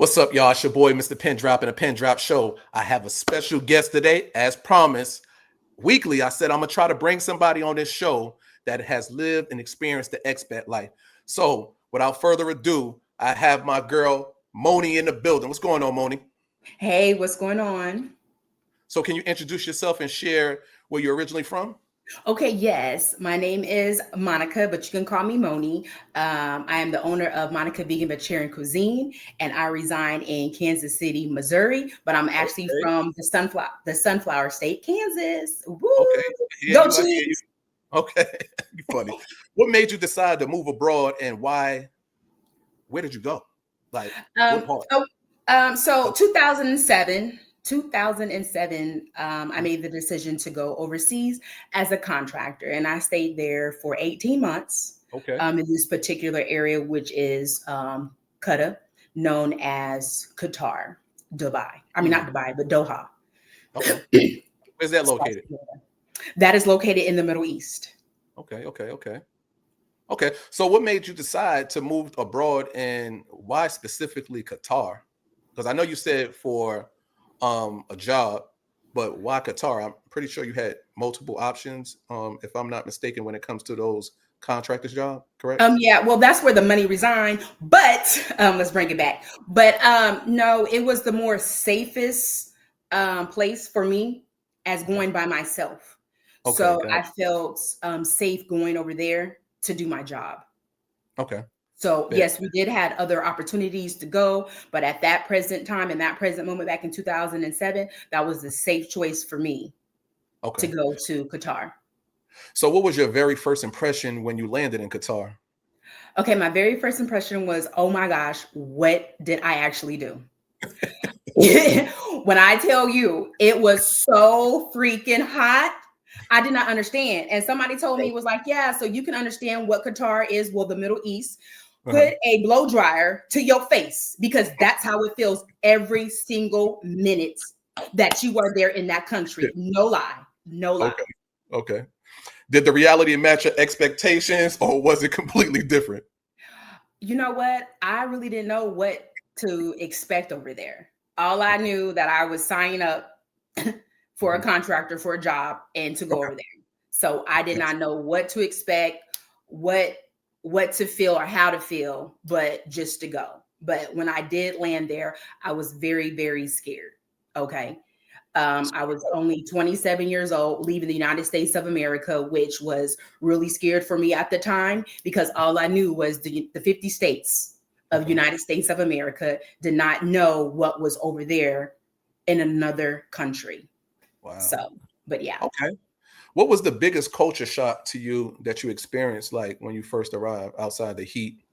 What's up, y'all? It's your boy, Mr. Pen Drop, in a Pen Drop Show. I have a special guest today, as promised. Weekly, I said I'm gonna try to bring somebody on this show that has lived and experienced the expat life. So, without further ado, I have my girl Moni in the building. What's going on, Moni? Hey, what's going on? So, can you introduce yourself and share where you're originally from? Okay, yes, my name is Monica, but you can call me Moni. I am the owner of Monica Vegan Vegetarian Cuisine, and I reside in Kansas City, Missouri. But I'm actually Okay, from the Sunflower State, Kansas. Woo! okay. I hear Go you. I hear you. Chiefs! Okay, you funny. What made you decide to move abroad, and why? Where did you go? Like, what Um, part? so, so 2007, I made the decision to go overseas as a contractor, and I stayed there for 18 months Okay. in this particular area, which is Qatar, known as Qatar, Dubai. I mean, not Mhm. Dubai, but Doha. Okay. Where's that located? That is located in the Middle East. Okay. So what made you decide to move abroad and why specifically Qatar? Because I know you said for a job, but why Qatar? I'm pretty sure you had multiple options, if I'm not mistaken, when it comes to those contractors job, correct? Yeah, well, that's where the money resigned, but let's bring it back. But no, it was the more safest place for me as going by myself. Okay, So got I felt safe going over there to do my job. it. Okay. So Bet. yes, we did had other opportunities to go, but at that present time, in that present moment back in 2007, that was the safe choice for me to Okay. go to Qatar. So what was your very first impression when you landed in Qatar? Okay, my very first impression was, oh my gosh, what did I actually do? When I tell you it was so freaking hot, I did not understand. And somebody told me, it was like, yeah, so you can understand what Qatar is, well, the Middle East. Uh-huh. Put a blow dryer to your face because that's how it feels every single minute that you are there in that country. No lie. No lie. Okay. Okay. Did the reality match your expectations, or was it completely different? You know what? I really didn't know what to expect over there. All I knew that I was signing up for a Mhm. contractor for a job and to go Okay. over there. So I did Yes. not know what to expect, what what to feel or how to feel, but just to go. But when I did land there, I was very, very scared. Okay. I was only 27 years old, leaving the United States of America, which was really scared for me at the time because all I knew was the 50 states of Okay. United States of America, did not know what was over there in another country. Wow. So, but yeah. Okay. What was the biggest culture shock to you that you experienced, like when you first arrived outside the heat?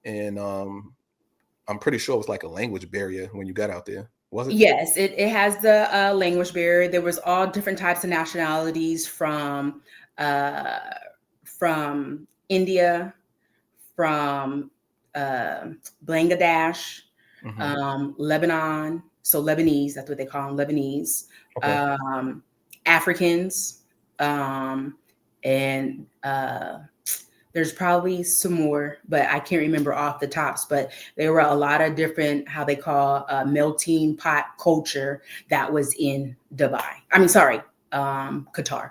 And I'm pretty sure it was like a language barrier when you got out there. Was it? Yes, it has the language barrier. There was all different types of nationalities uh, from India, from uh, Bangladesh, Hmm. Lebanon. So Lebanese, that's what they call them, Lebanese, Okay. um, Africans, and there's probably some more, but I can't remember off the tops. But there were a lot of different, how they call melting pot culture that was in Dubai. I mean, sorry, Qatar.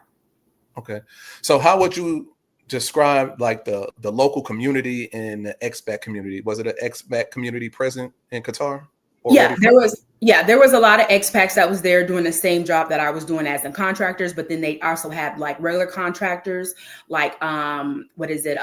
Okay. So how would you describe like the local community and the expat community? Was it an expat community present in Qatar Yeah, already? there was a lot of expats that was there doing the same job that I was doing as in contractors, but then they also had like regular contractors, like what is it?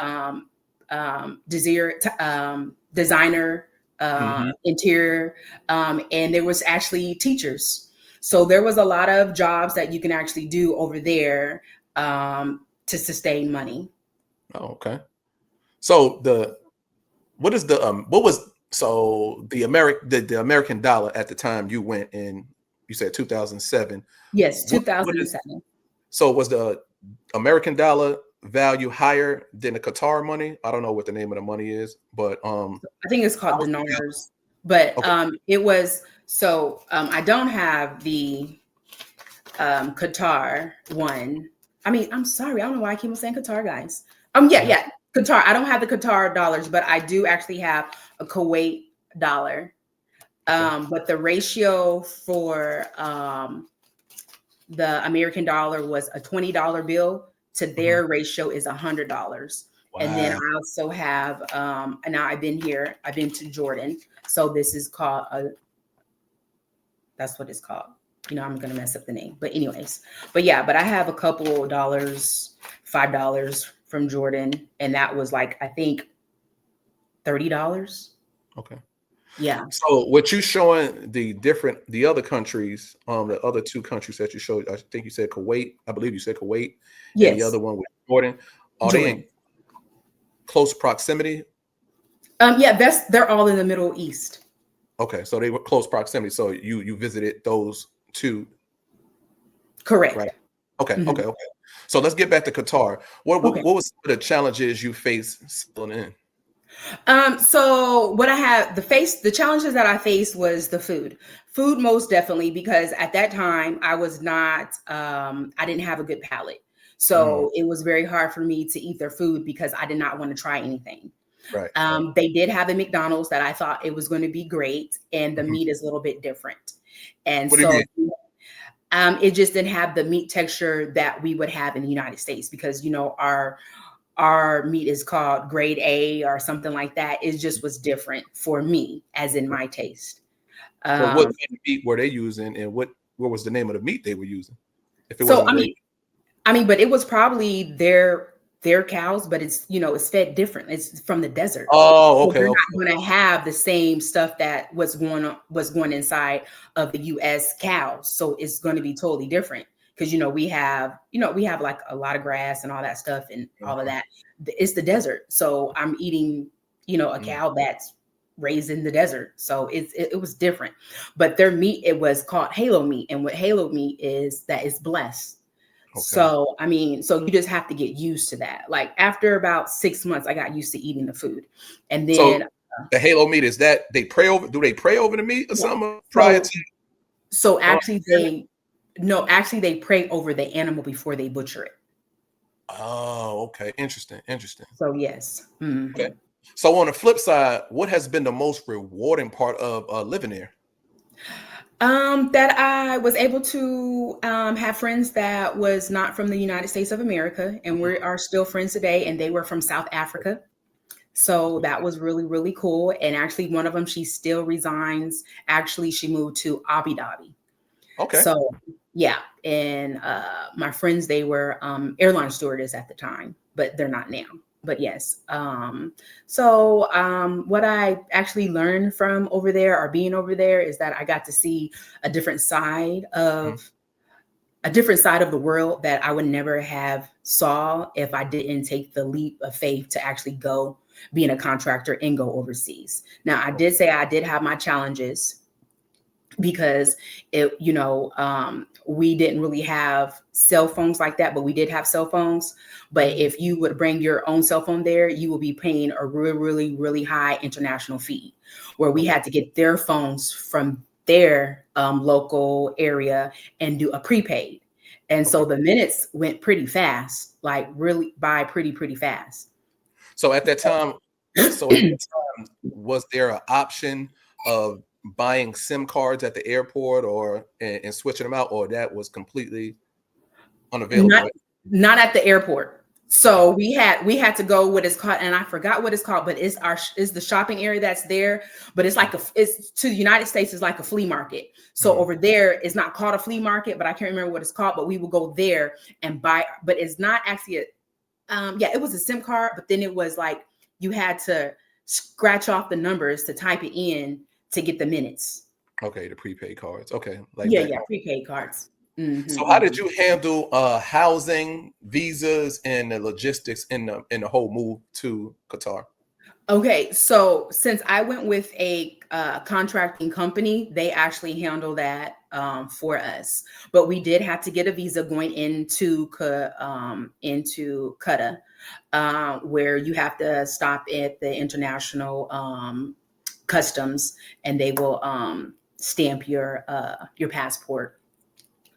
Designer, Hmm. interior, and there was actually teachers. So there was a lot of jobs that you can actually do over there to sustain money. Oh, okay. So what was the American dollar at the time you went in, you said 2007. Yes, What is 2007. so was the American dollar value higher than the Qatar money? I don't know what the name of the money is, but I think it's how called was the dinars, but value? it was so. I don't have the Qatar one. I mean, I'm sorry, I don't know why I keep on saying Qatar, guys. Yeah, Okay. yeah, Qatar. I don't have the Qatar dollars, but I do actually have a Kuwait dollar. But the ratio for the American dollar was a $20 bill to their ratio is $100. And then Wow. I also have, and now I've been to Jordan. So this is called, that's what it's called. I'm going to mess up the name, but anyways, but I have a couple dollars, $5 from Jordan. And that was like, I think $30. Okay. Yeah. So what you showing the other countries, the other two countries that you showed, I think you said Kuwait, I believe you said Kuwait, and the Yes. other one was Jordan. Are they in close proximity? Yeah, they're all in the Middle East. Okay, so they were close proximity. So you visited those two. Correct. Right. Okay. Okay. So let's get back to Qatar. What was some of the challenges you faced settling in? So what I had the challenges that I faced was the food most definitely, because at that time I was not, I didn't have a good palate. So it was very hard for me to eat their food because I did not want to try anything. Right. They did have the McDonald's that I thought it was going to be great. And the meat is a little bit different. And What do you mean? it just didn't have the meat texture that we would have in the United States because, our meat is called grade A or something like that. It just was different for me, as in my taste. But what kind of meat were they using, and what was the name of the meat they were using? If it so wasn't great. but it was probably their cows, but it's it's fed different. It's from the desert. Oh, okay. So they're not going to have the same stuff that was going inside of the U.S. cows. So it's going to be totally different. Because we have like a lot of grass and all that stuff and all of that. It's the desert, so I'm eating a cow that's raised in the desert, so it was different. But their meat, it was called halo meat, and what halo meat is, that is blessed. Okay. So so you just have to get used to that. Like after about 6 months, I got used to eating the food, and then the halo meat is that they pray over. Do they pray over the meat or something prior to? So actually, they pray over the animal before they butcher it. Oh, okay. Interesting. So yes. Mm-hmm. Okay. So on the flip side, what has been the most rewarding part of living there? That I was able to have friends that was not from the United States of America, and we are still friends today, and they were from South Africa. So that was really, really cool. And actually, one of them, she still resigns. Actually, she moved to Abu Dhabi. Okay. So yeah, and my friends, they were airline stewardess at the time, but they're not now. But yes, what I actually learned from over there, or being over there, is that I got to see a different side of the world that I would never have saw if I didn't take the leap of faith to actually go being a contractor and go overseas. Now, I did say I did have my challenges, because we didn't really have cell phones like that, but we did have cell phones. But if you would bring your own cell phone there, you will be paying a really, really, really high international fee, where we had to get their phones from their local area and do a prepaid. And so the minutes went pretty fast, like really by pretty fast. So at that time, was there an option of buying SIM cards at the airport and switching them out, or that was completely unavailable? Not at the airport. So we had to go what is called, and I forgot what it's called, but it's the shopping area that's there. But it's like it's to the United States is like a flea market. So over there, it's not called a flea market, but I can't remember what it's called. But we will go there and buy. But it's not actually it was a SIM card, but then it was like you had to scratch off the numbers to type it in to get the minutes. Okay, the prepaid cards. Okay, prepaid cards. Mm-hmm. So how did you handle housing, visas, and the logistics in the whole move to Qatar? Okay, so since I went with a contracting company, they actually handle that for us. But we did have to get a visa going into Qatar, where you have to stop at the international customs, and they will stamp your passport.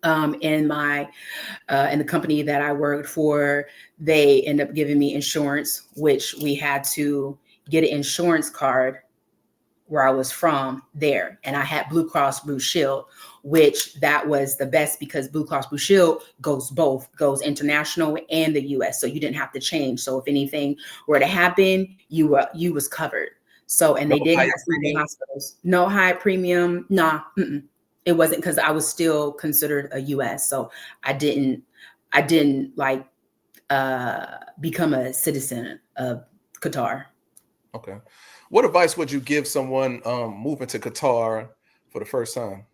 And the company that I worked for, they end up giving me insurance, which we had to get an insurance card where I was from there. And I had Blue Cross Blue Shield, which that was the best because Blue Cross Blue Shield goes international and the US. So you didn't have to change. So if anything were to happen, you was covered. So, and they did have some hospitals, no high premium. Nah, it wasn't, because I was still considered a US. So I didn't like become a citizen of Qatar. Okay. What advice would you give someone moving to Qatar for the first time?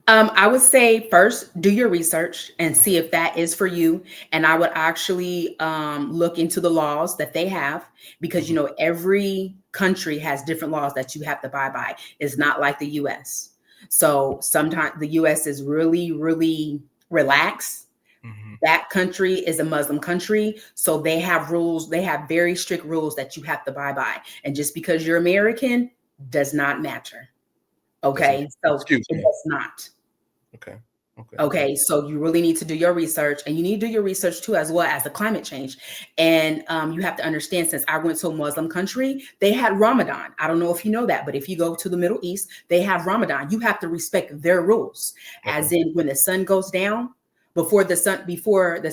I would say first, do your research and see if that is for you. And I would actually look into the laws that they have, because, you know, every country has different laws that you have to abide by. It's not like the US. So sometimes the US is really, really relaxed. That country is a Muslim country. So they have rules. They have very strict rules that you have to abide by. And just because you're American does not matter. Okay. So it does not. Okay. So you really need to do your research, and you need to do your research too, as well as the climate change. And you have to understand, since I went to a Muslim country, they had Ramadan. I don't know if you know that, but if you go to the Middle East, they have Ramadan. You have to respect their rules, as in when the sun goes down, before the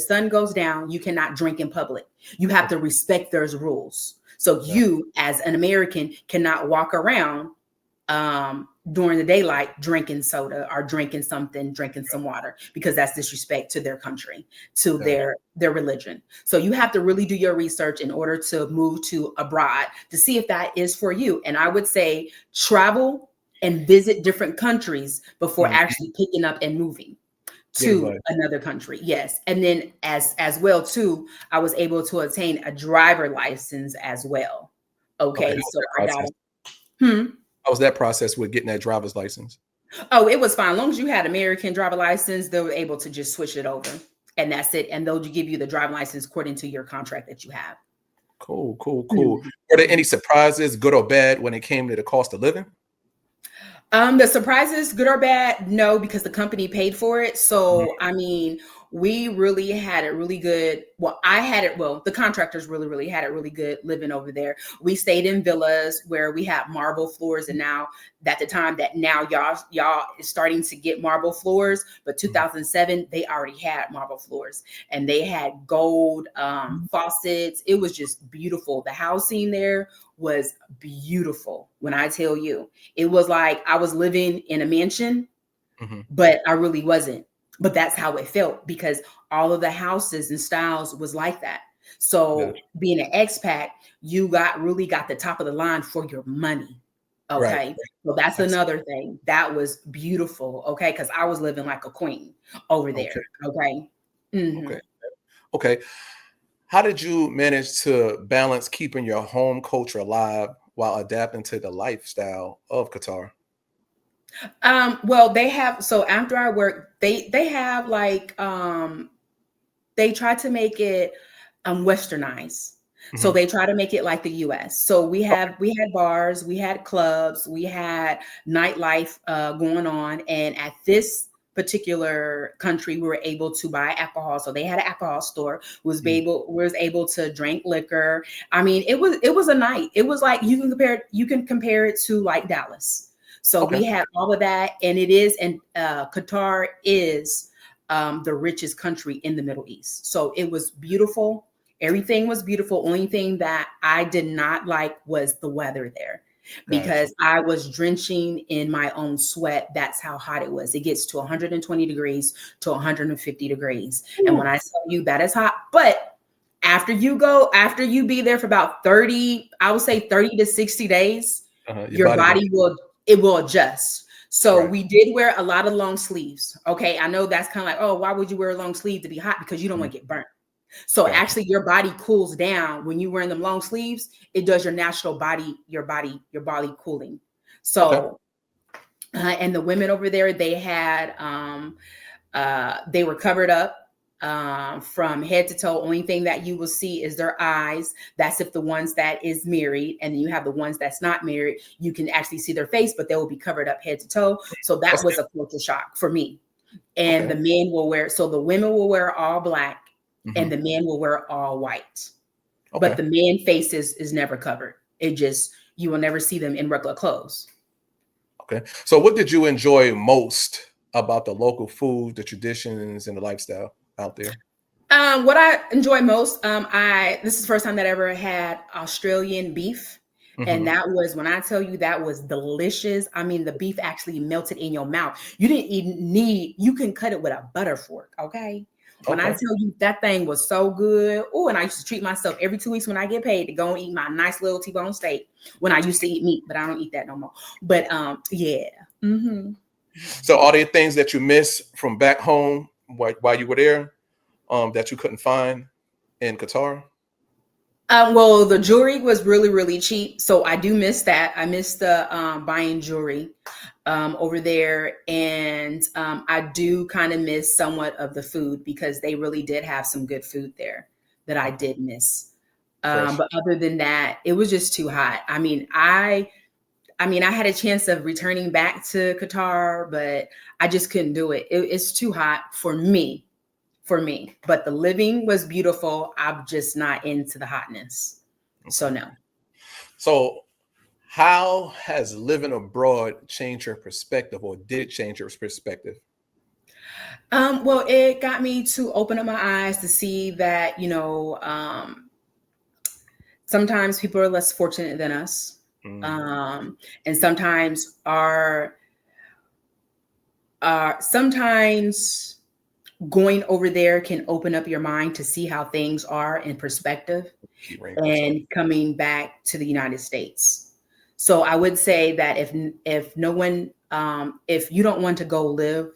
sun goes down, you cannot drink in public. You have to respect those rules. So you, as an American, cannot walk around during the daylight drinking soda or drinking some water, because that's disrespect to their country, to their religion. So you have to really do your research in order to move to abroad to see if that is for you. And I would say travel and visit different countries before actually picking up and moving to another country. Yes. And then as well too, I was able to obtain a driver license as well. Okay. So I got it. How was that process with getting that driver's license? Oh, it was fine. As long as you had American driver license, they were able to just switch it over, and that's it. And they'll give you the driver license according to your contract that you have. Cool. Were there any surprises, good or bad, when it came to the cost of living? The surprises, good or bad, no, because the company paid for it. So, I mean, we really had it really good. Well, the contractors really had it really good living over there. We stayed in villas where we had marble floors. And now at the time that now y'all is starting to get marble floors, but 2007, they already had marble floors, and they had gold faucets. It was just beautiful. The housing there was beautiful. When I tell you, it was like I was living in a mansion, but I really wasn't. But that's how it felt, because all of the houses and styles was like that. So being an expat, you really got the top of the line for your money. Okay. Right. So that's another thing that was beautiful. Okay. Because I was living like a queen over there. Okay. Okay. How did you manage to balance keeping your home culture alive while adapting to the lifestyle of Qatar? Well, they have, so after I work, they have like, they try to make it westernized. So they try to make it like the US. So we had bars, we had clubs, we had nightlife going on. And at this particular country, we were able to buy alcohol. So they had an alcohol store, was able to drink liquor. I mean, it was a night. It was like you can compare it to like Dallas. So we had all of that, and Qatar is the richest country in the Middle East. So it was beautiful. Everything was beautiful. Only thing that I did not like was the weather there, because I was drenching in my own sweat. That's how hot it was. It gets to 120 degrees to 150 degrees. And when I tell you that is hot, but after you be there for about 30, I would say 30 to 60 days, your body will adjust. So we did wear a lot of long sleeves. Okay. I know that's kind of like, oh, why would you wear a long sleeve to be hot? Because you don't want to get burnt. So actually your body cools down when you wearing them long sleeves. It does your natural body, your body cooling. So, and the women over there, they had, they were covered up from head to toe. Only thing that you will see is their eyes. That's if the ones that is married, and then you have the ones that's not married. You can actually see their face, but they will be covered up head to toe. So that was a culture shock for me. And the men will wear, so the women will wear all black, and the men will wear all white. But the man face is never covered. It just, you will never see them in regular clothes. Okay. So what did you enjoy most about the local food, the traditions, and the lifestyle out there? What I enjoy most, this is the first time that I ever had Australian beef. And Mm-hmm. that was, when I tell you, that was delicious. I mean, the beef actually melted in your mouth. You didn't even you can cut it with a butter fork. Okay. When I Okay. tell you that thing was so good. Oh, and I used to treat myself every 2 weeks when I get paid to go and eat my nice little T-bone steak when I used to eat meat, but I don't eat that no more. But yeah. Mm-hmm. So are there things that you miss from back home while you were there that you couldn't find in Qatar? Well, the jewelry was really, really cheap. So I do miss that. I miss the buying jewelry over there. And I do kind of miss somewhat of the food because they really did have some good food there that I did miss. Fresh. But other than that, it was just too hot. I had a chance of returning back to Qatar, but I just couldn't do it. It's too hot for me. But the living was beautiful. I'm just not into the hotness. So no. So how has living abroad changed your perspective, or did it change your perspective? Well, it got me to open up my eyes to see that, sometimes people are less fortunate than us. And sometimes sometimes going over there can open up your mind to see how things are in perspective and coming back to the United States. So I would say that if no one, if you don't want to go live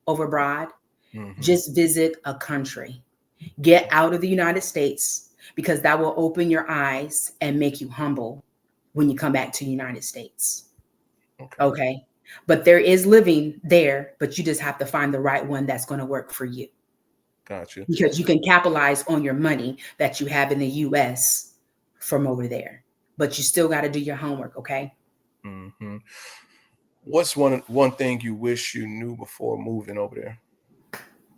over abroad, just visit a country, get out of the United States, because that will open your eyes and make you humble when you come back to the United States. Okay. But there is living there, but you just have to find the right one that's going to work for you. Gotcha. Because you can capitalize on your money that you have in the US from over there, but you still got to do your homework. Okay. What's one thing you wish you knew before moving over there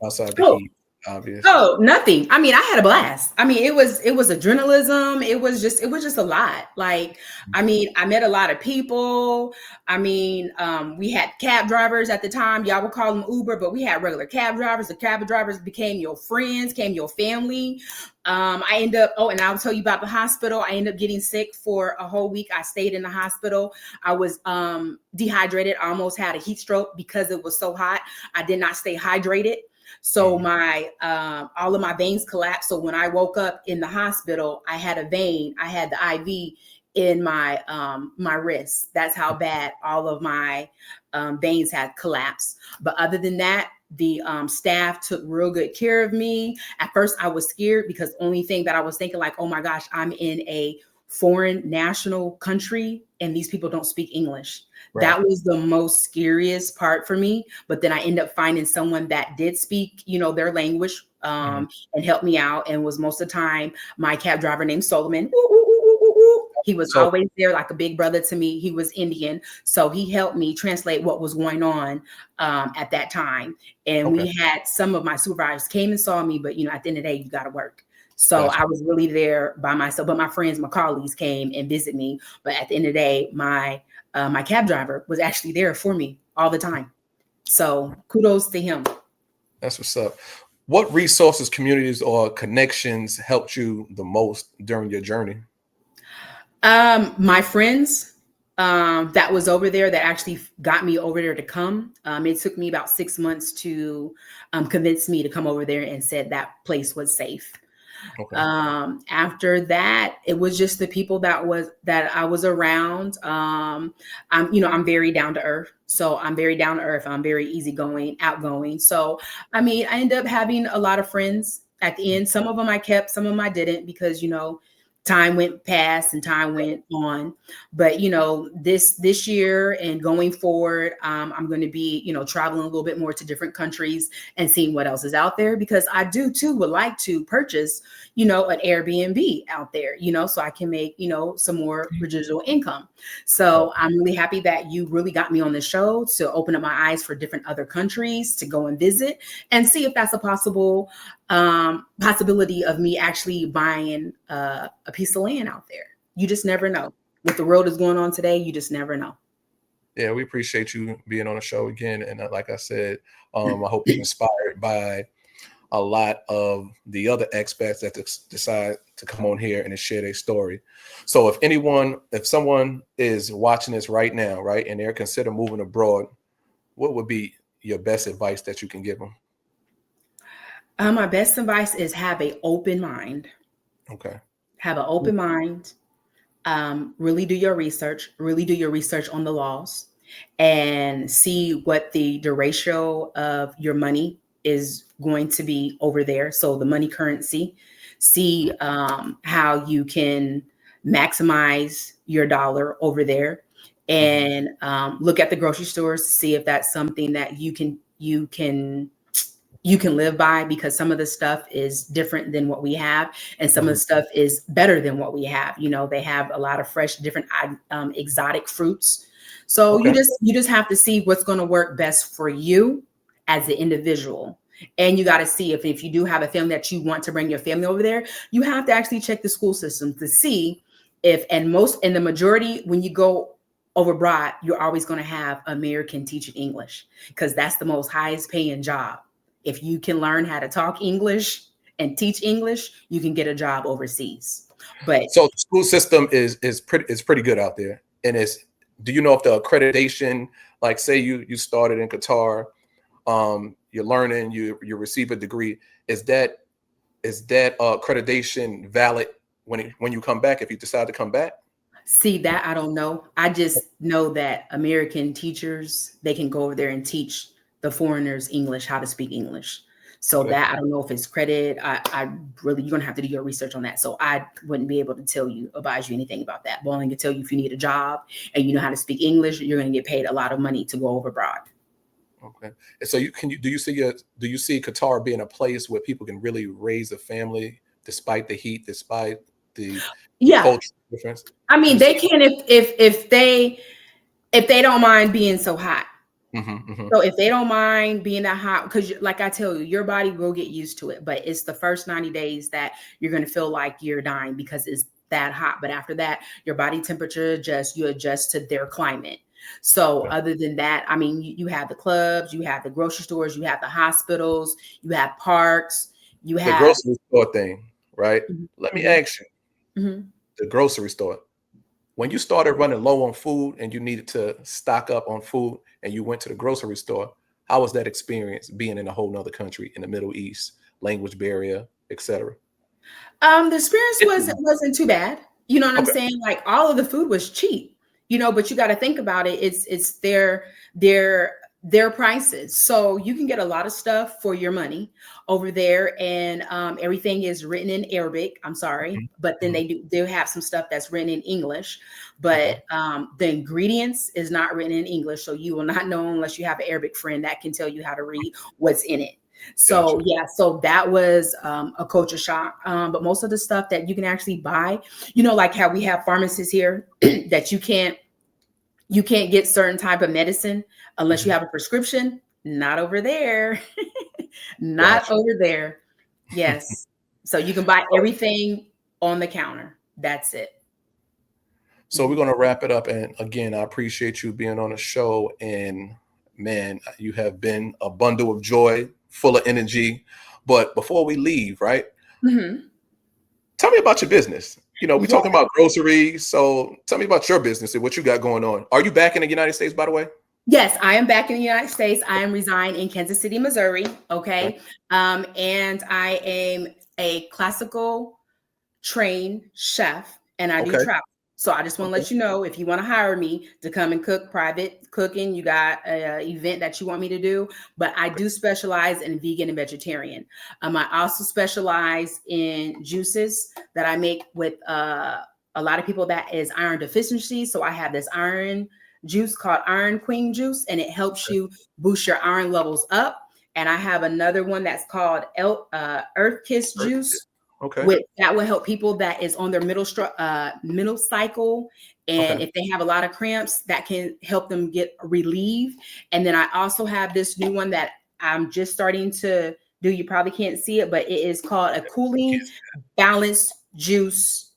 outside the Oh, heat? Obvious. Oh, nothing. I mean, I had a blast. I mean, it was adrenalism. It was just a lot. Like, I mean, I met a lot of people. I mean, we had cab drivers at the time. Y'all would call them Uber, but we had regular cab drivers. The cab drivers became your friends, became your family. I ended up, and I'll tell you about the hospital. I ended up getting sick for a whole week. I stayed in the hospital. I was dehydrated. I almost had a heat stroke because it was so hot. I did not stay hydrated. So my all of my veins collapsed. So when I woke up in the hospital, I had the IV in my my wrist. That's how bad all of my veins had collapsed. But other than that, the staff took real good care of me. At first, I was scared because the only thing that I was thinking, like, oh my gosh, I'm in a foreign national country and these people don't speak English. Right. That was the most scariest part for me. But then I ended up finding someone that did speak, their language and helped me out. And was most of the time my cab driver named Solomon. He was always there like a big brother to me. He was Indian. So he helped me translate what was going on at that time. And we had some of my supervisors came and saw me, but at the end of the day, you got to work. So I was really there by myself, but my friends, my colleagues came and visit me. But at the end of the day, my cab driver was actually there for me all the time. So kudos to him. That's what's up. What resources, communities, or connections helped you the most during your journey? My friends that was over there that actually got me over there to come. It took me about 6 months to convince me to come over there and said that place was safe. After that, it was just the people that I was around. I'm very down to earth. So I'm very down to earth. I'm very easygoing, outgoing. So, I mean, I ended up having a lot of friends at the end. Some of them I kept, some of them I didn't because, time went past and time went on. But, this year and going forward, I'm going to be, traveling a little bit more to different countries and seeing what else is out there, because I do too would like to purchase, an Airbnb out there, so I can make, some more residual income. So I'm really happy that you really got me on the show to open up my eyes for different other countries to go and visit and see if that's a possibility of me actually buying a piece of land out there. You just never know. with the world is going on today, you just never know. Yeah, we appreciate you being on the show again. And like I said, I hope you're inspired by a lot of the other expats that decide to come on here and share their story. So if someone is watching this right now, right, and they're considering moving abroad, what would be your best advice that you can give them? My best advice is have an open mind. Okay. Have an open mind. Really do your research. Really do your research on the laws and see what the ratio of your money is going to be over there. So the money currency, see how you can maximize your dollar over there, and look at the grocery stores to see if that's something that you can live by, because some of the stuff is different than what we have, and some of the stuff is better than what we have. You know, they have a lot of fresh, different exotic fruits. So you just have to see what's going to work best for you as an individual. And you got to see if you do have a family that you want to bring your family over there, you have to actually check the school system to see if, and the majority, when you go over abroad, you're always going to have American teaching English, because that's the most highest paying job. If you can learn how to talk English and teach English, you can get a job overseas. But so the school system is pretty good out there. And do you know if the accreditation, like say you started in Qatar, you're learning, you receive a degree, is that accreditation valid when you come back, if you decide to come back? See, that I don't know. I just know that American teachers, they can go over there and teach the foreigners English, how to speak English. So that I don't know if it's credit. I really, you're gonna have to do your research on that. So I wouldn't be able to advise you anything about that. But I can tell you, if you need a job and you know how to speak English, you're gonna get paid a lot of money to go over abroad. Okay. And so do you see Qatar being a place where people can really raise a family despite the heat, despite the cultural difference? I mean, they can if they don't mind being so hot. So if they don't mind being that hot, because like I tell you, your body will get used to it, but it's the first 90 days that you're going to feel like you're dying because it's that hot. But after that, your body temperature you adjust to their climate. So other than that, I mean, you have the clubs, you have the grocery stores, you have the hospitals, you have parks, you have the grocery store thing, right? Let me ask you, the grocery store, when you started running low on food and you needed to stock up on food and you went to the grocery store, how was that experience being in a whole nother country in the Middle East, language barrier, etc.? The experience wasn't too bad. You know what I'm saying? Like, all of the food was cheap, but you got to think about it. It's their prices. So you can get a lot of stuff for your money over there, and everything is written in Arabic. I'm sorry, but then they have some stuff that's written in English, but the ingredients is not written in English, so you will not know unless you have an Arabic friend that can tell you how to read what's in it. So so that was a culture shock. But most of the stuff that you can actually buy, like how we have pharmacists here that you can't get certain type of medicine unless you have a prescription. Not over there. Not over there. Yes. So you can buy everything on the counter. That's it. So we're going to wrap it up. And again, I appreciate you being on the show. And man, you have been a bundle of joy, full of energy. But before we leave, right? Tell me about your business. We're talking about groceries. So tell me about your business and what you got going on. Are you back in the United States, by the way? Yes, I am back in the United States. I am reside in Kansas City, Missouri. Okay. And I am a classical trained chef, and I do travel. So I just want to let you know, if you want to hire me to come and cook, private cooking, you got an event that you want me to do, but I do specialize in vegan and vegetarian. I also specialize in juices that I make with a lot of people that is iron deficiency. So I have this iron juice called Iron Queen juice, and it helps you boost your iron levels up. And I have another one that's called Earth Kiss juice. That will help people that is on their middle cycle, and if they have a lot of cramps, that can help them get relief. And then I also have this new one that I'm just starting to do. You probably can't see it, but it is called a cooling balanced juice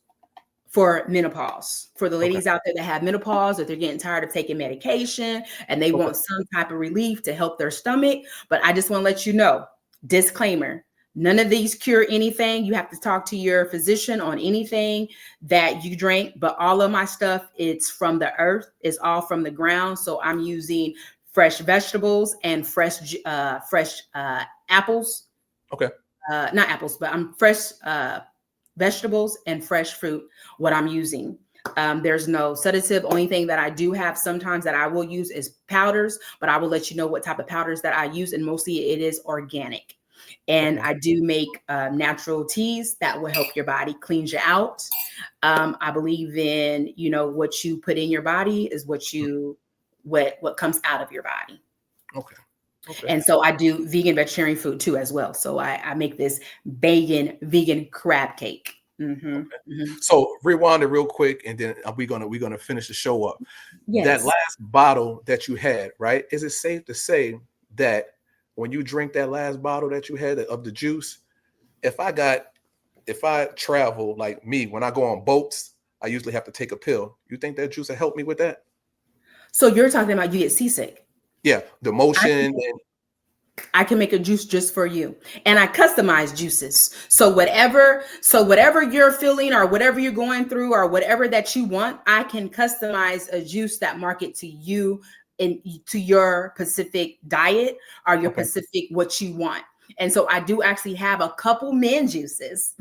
for menopause, for the ladies out there that have menopause, that they're getting tired of taking medication and they want some type of relief to help their stomach. But I just want to let you know, disclaimer, none of these cure anything. You have to talk to your physician on anything that you drink, but all of my stuff, it's from the earth. It's all from the ground. So I'm using fresh vegetables and fresh apples. Okay. Not apples, but I'm fresh vegetables and fresh fruit, what I'm using. There's no sedative. Only thing that I do have sometimes that I will use is powders, but I will let you know what type of powders that I use. And mostly it is organic. And I do make natural teas that will help your body, cleanse you out. I believe in, you know, what you put in your body is what comes out of your body. Okay. And so I do vegan vegetarian food too as well. So I make this vegan crab cake. So rewind it real quick, and then we're gonna finish the show up. Yes. That last bottle that you had, right? Is it safe to say that when you drink that last bottle that you had of the juice, if I travel like me, when I go on boats, I usually have to take a pill. You think that juice will help me with that? So you're talking about you get seasick? Yeah, the motion. I can make a juice just for you, and I customize juices. So whatever you're feeling or whatever you're going through or whatever that you want, I can customize a juice that market to you and to your specific diet or your specific what you want. And so I do actually have a couple men juices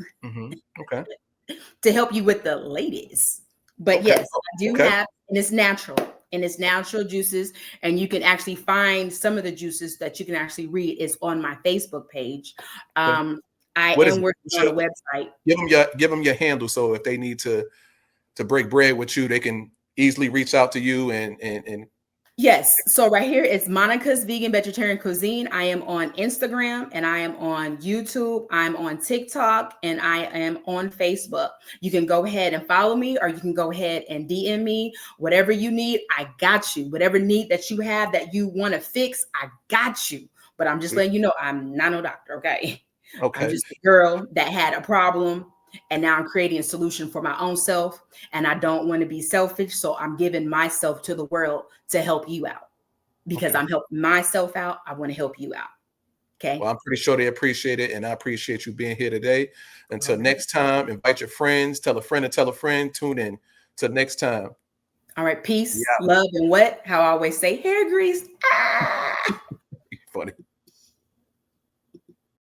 to help you with the ladies. But yes, I do have, and it's natural. And it's natural juices, and you can actually find some of the juices that you can actually read is on my Facebook page. I am working on a website. Give them your handle, so if they need to break bread with you, they can easily reach out to you and Yes. So right here is Monica's Vegan Vegetarian Cuisine. I am on Instagram and I am on YouTube. I'm on TikTok and I am on Facebook. You can go ahead and follow me, or you can go ahead and DM me. Whatever you need, I got you. Whatever need that you have that you want to fix, I got you. But I'm just letting you know, I'm not no doctor. Okay. I'm just a girl that had a problem. And now I'm creating a solution for my own self. And I don't want to be selfish. So I'm giving myself to the world to help you out, because I'm helping myself out. I want to help you out. Okay. Well, I'm pretty sure they appreciate it. And I appreciate you being here today. Until next time, invite your friends, tell a friend to tell a friend. Tune in. Till next time. All right. Peace, love, and what? How I always say, hair grease. Ah!